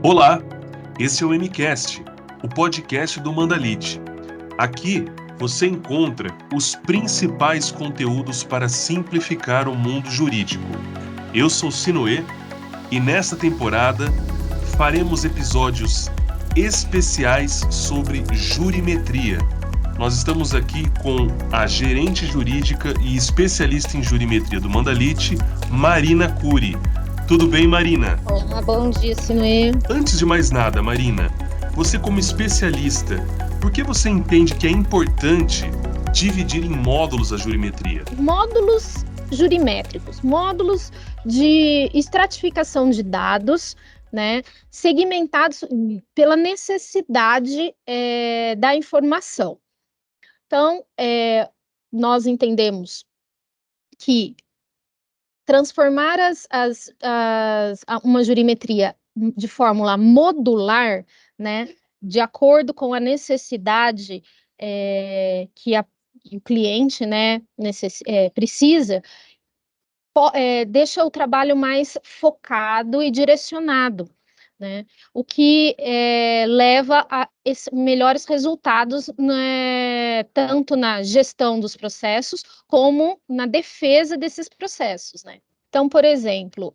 Olá, esse é o MCast, o podcast do Mandalite. Aqui você encontra os principais conteúdos para simplificar o mundo jurídico. Eu sou Sinoê e nesta temporada faremos episódios especiais sobre jurimetria. Nós estamos aqui com a gerente jurídica e especialista em jurimetria do Mandalite, Marina Curi. Tudo bem, Marina? Olá, bom dia, Sinoê. Antes de mais nada, Marina, você como especialista, por que você entende que é importante dividir em módulos a jurimetria? Módulos jurimétricos, módulos de estratificação de dados, né, segmentados pela necessidade da informação. Então, nós entendemos que transformar uma jurimetria de fórmula modular, né, de acordo com a necessidade que o cliente, né, precisa, deixa o trabalho mais focado e direcionado, né, o que leva a melhores resultados, né, tanto na gestão dos processos como na defesa desses processos, né. Então, por exemplo,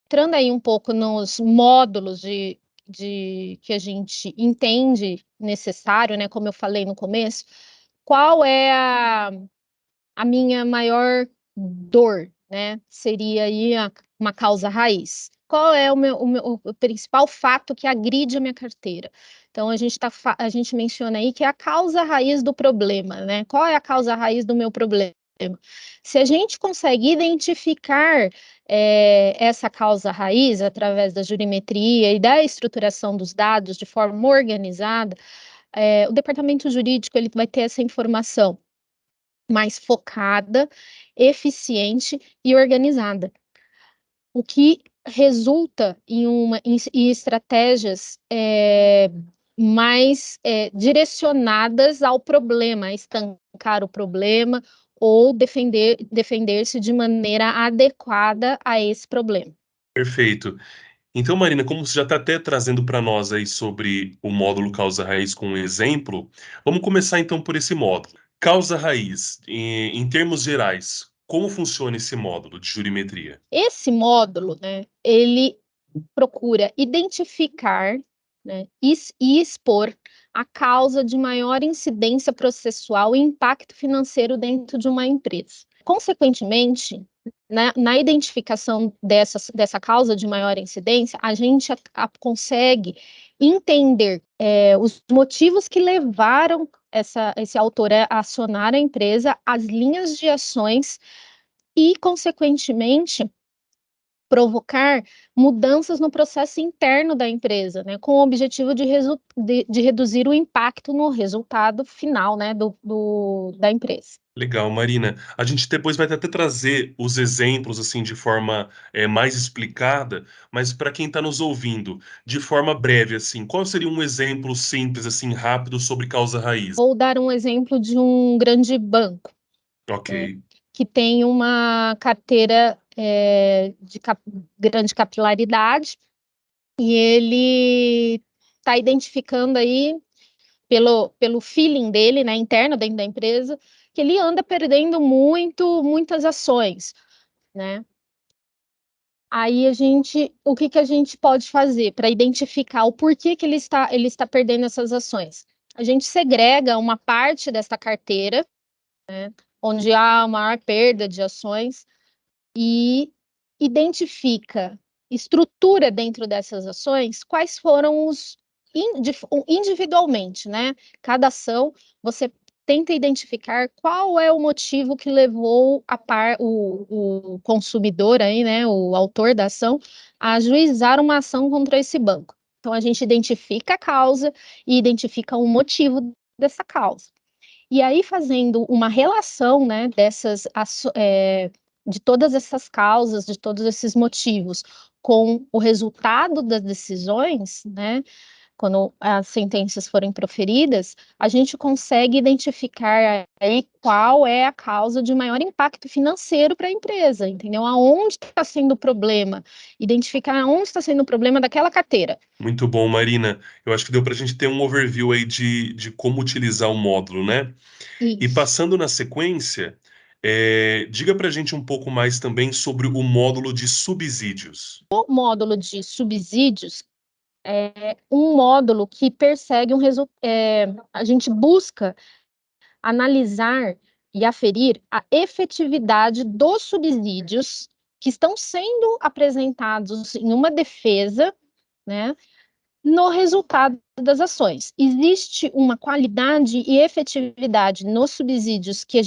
entrando aí um pouco nos módulos que a gente entende necessário, né, como eu falei no começo, qual é a minha maior dor, né? Seria aí uma causa raiz. Qual é o principal fato que agride a minha carteira? Então, a gente menciona aí que é a causa raiz do problema, né? Qual é a causa raiz do meu problema? Se a gente consegue identificar essa causa raiz através da jurimetria e da estruturação dos dados de forma organizada, o departamento jurídico ele vai ter essa informação mais focada, eficiente e organizada, o que resulta em estratégias mais direcionadas ao problema, estancar o problema ou defender-se de maneira adequada a esse problema. Perfeito. Então, Marina, como você já está até trazendo para nós aí sobre o módulo causa raiz com um exemplo, vamos começar então por esse módulo. Causa raiz, em termos gerais, como funciona esse módulo de jurimetria? Esse módulo, né, ele procura identificar, né, e expor a causa de maior incidência processual e impacto financeiro dentro de uma empresa. Consequentemente, na identificação dessa causa de maior incidência, a gente consegue entender os motivos que levaram esse autor a acionar a empresa, as linhas de ações e, consequentemente, provocar mudanças no processo interno da empresa, né, com o objetivo de reduzir o impacto no resultado final, né, da empresa. Legal, Marina. A gente depois vai até trazer os exemplos assim de forma mais explicada, mas para quem está nos ouvindo, de forma breve, assim, qual seria um exemplo simples, assim, rápido sobre causa raiz? Vou dar um exemplo de um grande banco, Ok, né, que tem uma carteira de grande capilaridade e ele está identificando aí pelo feeling dele, né, interno dentro da empresa, que ele anda perdendo muitas ações, né? Aí o que que a gente pode fazer para identificar o porquê que ele está perdendo essas ações? A gente segrega uma parte dessa carteira, onde há a maior perda de ações, e identifica, estrutura dentro dessas ações quais foram individualmente, né? Cada ação, você tenta identificar qual é o motivo que levou o consumidor aí, né, o autor da ação, a ajuizar uma ação contra esse banco. Então, a gente identifica a causa e identifica o motivo dessa causa. E aí, fazendo uma relação, né, de todas essas causas, de todos esses motivos, com o resultado das decisões, né, quando as sentenças forem proferidas, a gente consegue identificar aí qual é a causa de maior impacto financeiro para a empresa, entendeu? Aonde está sendo o problema, identificar onde está sendo o problema daquela carteira. Muito bom, Marina. Eu acho que deu para a gente ter um overview aí de como utilizar o módulo, né? E Isso. passando na sequência, diga para a gente um pouco mais também sobre o módulo de subsídios. O módulo de subsídios é um módulo que persegue um resultado. A gente busca analisar e aferir a efetividade dos subsídios que estão sendo apresentados em uma defesa, né, no resultado das ações. Existe uma qualidade e efetividade nos subsídios que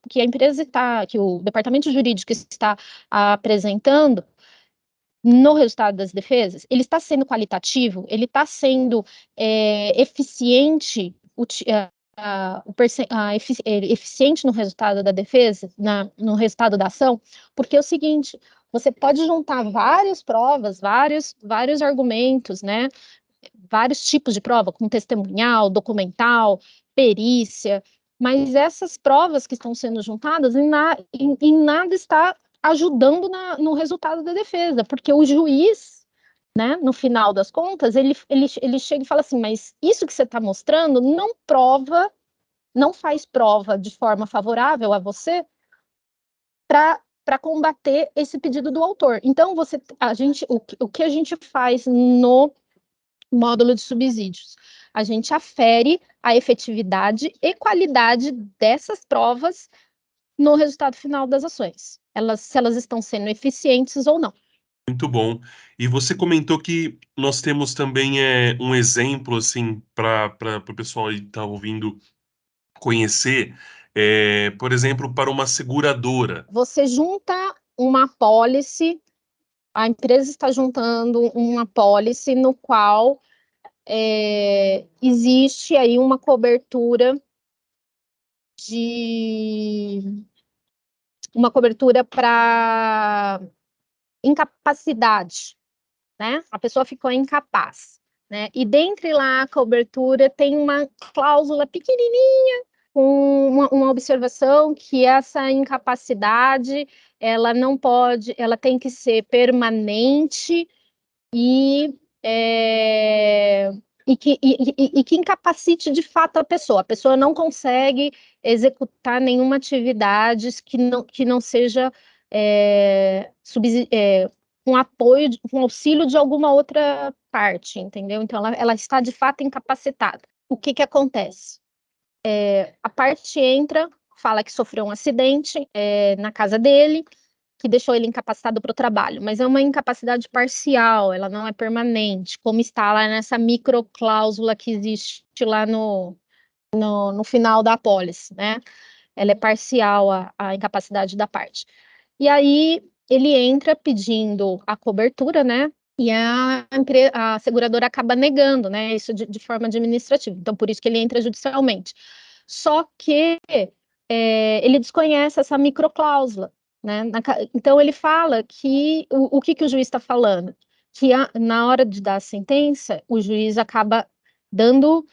que a empresa está, que o departamento jurídico está apresentando no resultado das defesas. Ele está sendo qualitativo, ele está sendo eficiente, eficiente no resultado da defesa, no resultado da ação, porque é o seguinte, você pode juntar várias provas, vários argumentos, né? Vários tipos de prova, como testemunhal, documental, perícia, mas essas provas que estão sendo juntadas em nada está ajudando no resultado da defesa, porque o juiz, né, no final das contas, ele chega e fala assim, mas isso que você está mostrando não prova, não faz prova de forma favorável a você para combater esse pedido do autor. Então, o que a gente faz no módulo de subsídios? A gente afere a efetividade e qualidade dessas provas no resultado final das ações, se elas estão sendo eficientes ou não. Muito bom. E você comentou que nós temos também um exemplo assim para o pessoal que está ouvindo conhecer, por exemplo, para uma seguradora. Você junta uma apólice, a empresa está juntando uma apólice no qual existe aí uma cobertura para incapacidade, né? A pessoa ficou incapaz, né? E dentre lá a cobertura tem uma cláusula pequenininha com uma observação que essa incapacidade ela não pode, ela tem que ser permanente e é, e que incapacite de fato a pessoa. A pessoa não consegue executar nenhuma atividade que não seja com apoio, com auxílio de alguma outra parte, entendeu? Então, ela está de fato incapacitada. O que que acontece? A parte entra, fala que sofreu um acidente na casa dele, que deixou ele incapacitado para o trabalho, mas é uma incapacidade parcial, ela não é permanente, como está lá nessa microcláusula que existe lá no final da apólice, né? Ela é parcial, a incapacidade da parte. E aí ele entra pedindo a cobertura, né? E a seguradora acaba negando, né? Isso de forma administrativa. Então, por isso que ele entra judicialmente. Só que ele desconhece essa microcláusula, né? Então, ele fala que o que o juiz está falando? Que na hora de dar a sentença, o juiz acaba dando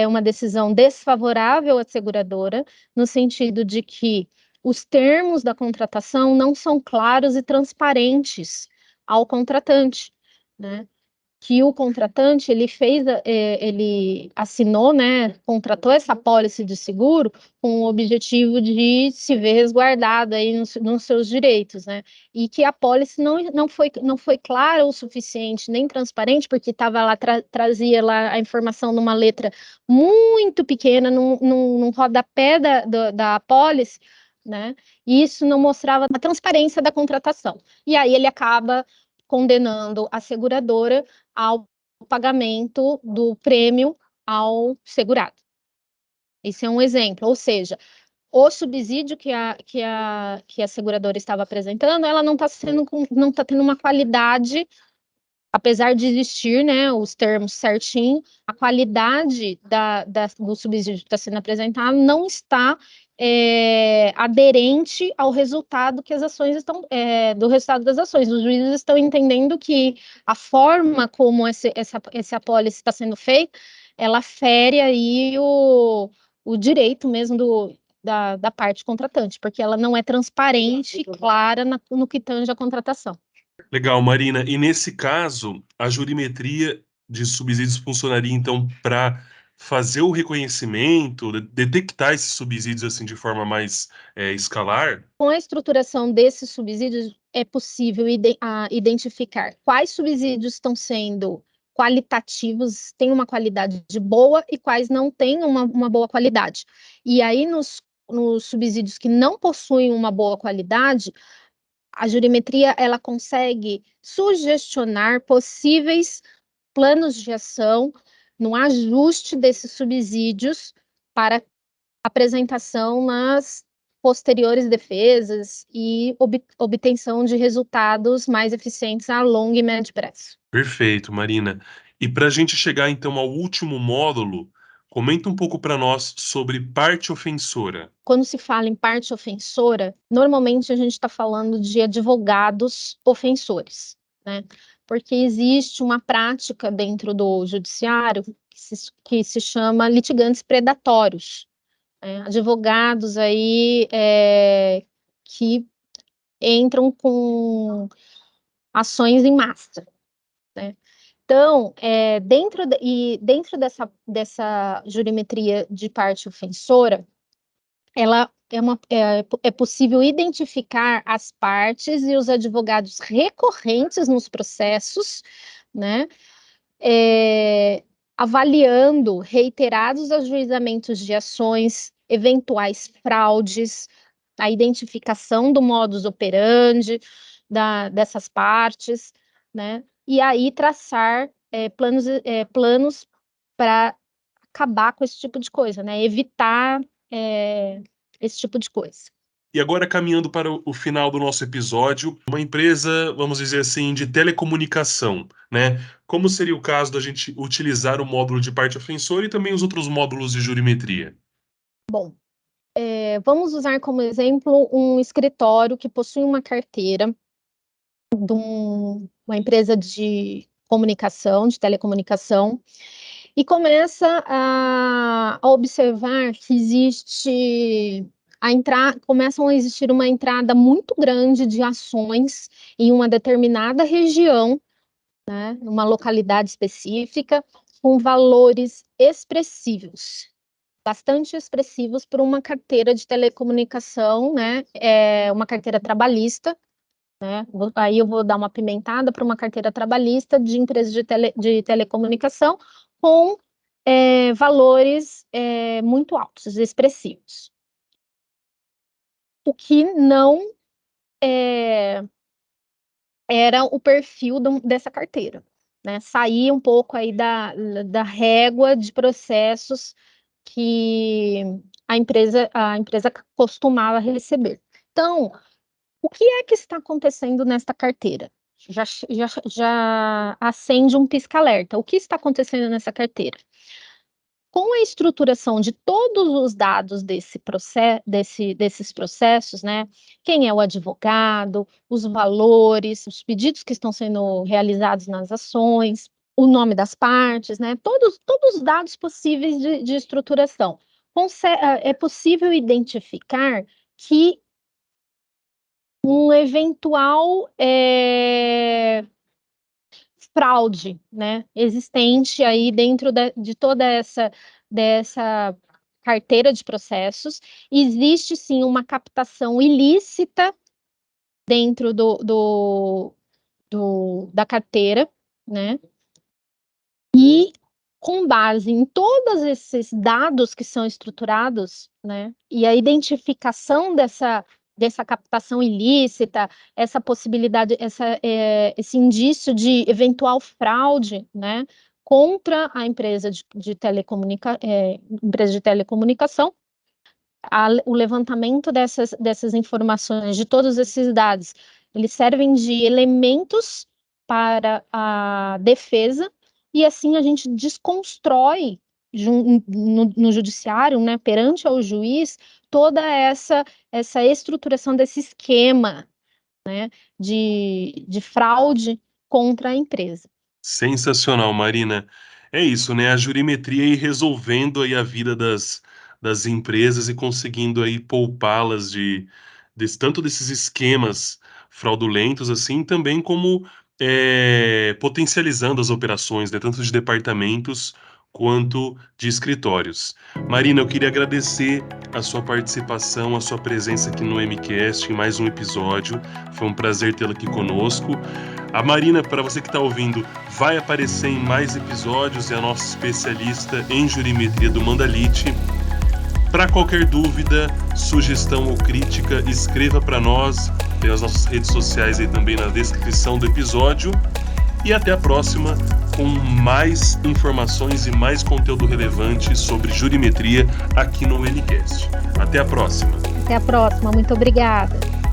uma decisão desfavorável à seguradora, no sentido de que os termos da contratação não são claros e transparentes ao contratante, né? Que o contratante ele assinou, né? Contratou essa pólice de seguro com o objetivo de se ver resguardado aí nos seus direitos, né? E que a pólice não foi clara o suficiente nem transparente, porque estava lá trazia lá a informação numa letra muito pequena, num rodapé da apólice, né? E isso não mostrava a transparência da contratação. E aí ele acaba condenando a seguradora ao pagamento do prêmio ao segurado. Esse é um exemplo, ou seja, o subsídio que a seguradora estava apresentando, ela não está tendo uma qualidade, apesar de existir, né, os termos certinho, a qualidade do subsídio que está sendo apresentado não está aderente ao resultado que as ações estão, do resultado das ações. Os juízes estão entendendo que a forma como essa apólice está sendo feita, ela fere aí o direito mesmo da parte contratante, porque ela não é transparente e clara no que tange a contratação. Legal, Marina. E nesse caso, a jurimetria de subsídios funcionaria então para fazer o reconhecimento, detectar esses subsídios assim de forma mais escalar? Com a estruturação desses subsídios, é possível identificar quais subsídios estão sendo qualitativos, têm uma qualidade boa e quais não têm uma boa qualidade. E aí, nos subsídios que não possuem uma boa qualidade, a jurimetria ela consegue sugestionar possíveis planos de ação no ajuste desses subsídios para apresentação nas posteriores defesas e obtenção de resultados mais eficientes a longo e médio prazo. Perfeito, Marina. E para a gente chegar então ao último módulo, comenta um pouco para nós sobre parte ofensora. Quando se fala em parte ofensora, normalmente a gente está falando de advogados ofensores, né? Porque existe uma prática dentro do judiciário que se chama litigantes predatórios, advogados aí que entram com ações em massa, né? Então, dentro dessa jurimetria de parte ofensora, ela é possível identificar as partes e os advogados recorrentes nos processos, né? Avaliando reiterados ajuizamentos de ações, eventuais fraudes, a identificação do modus operandi dessas partes, né? E aí traçar planos para acabar com esse tipo de coisa, né? Evitar esse tipo de coisa. E agora, caminhando para o final do nosso episódio, uma empresa, vamos dizer assim, de telecomunicação, né? Como seria o caso da gente utilizar o módulo de parte ofensora e também os outros módulos de jurimetria? Bom, vamos usar como exemplo um escritório que possui uma carteira de uma empresa de comunicação, de telecomunicação, e começa a observar que começam a existir uma entrada muito grande de ações em uma determinada região, né, numa localidade específica, com valores expressivos, bastante expressivos para uma carteira de telecomunicação, né, uma carteira trabalhista, né? Aí eu vou dar uma pimentada para uma carteira trabalhista de empresas de telecomunicação com valores muito altos, expressivos. O que não era o perfil dessa carteira, né? Sair um pouco aí da régua de processos que a empresa costumava receber. Então, o que é que está acontecendo nesta carteira? Já acende um pisca-alerta. O que está acontecendo nessa carteira? Com a estruturação de todos os dados desses processos, né? Quem é o advogado, os valores, os pedidos que estão sendo realizados nas ações, o nome das partes, né? Todos os dados possíveis de estruturação. É possível identificar que um eventual fraude, né, existente aí dentro de toda dessa carteira de processos. Existe sim uma captação ilícita dentro da carteira, né? E com base em todos esses dados que são estruturados, né, e a identificação dessa captação ilícita, essa possibilidade, esse indício de eventual fraude, né, contra a empresa empresa de telecomunicação, o levantamento dessas informações, de todos esses dados, eles servem de elementos para a defesa, e assim a gente desconstrói no judiciário, né, perante ao juiz, toda essa estruturação desse esquema, né, de fraude contra a empresa. Sensacional, Marina. É isso, né? A jurimetria aí resolvendo aí a vida das empresas e conseguindo aí poupá-las tanto desses esquemas fraudulentos assim, também como potencializando as operações, né? Tanto de departamentos quanto de escritórios. Marina, eu queria agradecer a sua participação, a sua presença aqui no MCast em mais um episódio. Foi um prazer tê-la aqui conosco. A Marina, para você que está ouvindo, vai aparecer em mais episódios, é a nossa especialista em jurimetria do Mandalite. Para qualquer dúvida, sugestão ou crítica, escreva para nós. Tem as nossas redes sociais aí também na descrição do episódio. E até a próxima com mais informações e mais conteúdo relevante sobre jurimetria aqui no MCast. Até a próxima. Até a próxima. Muito obrigada.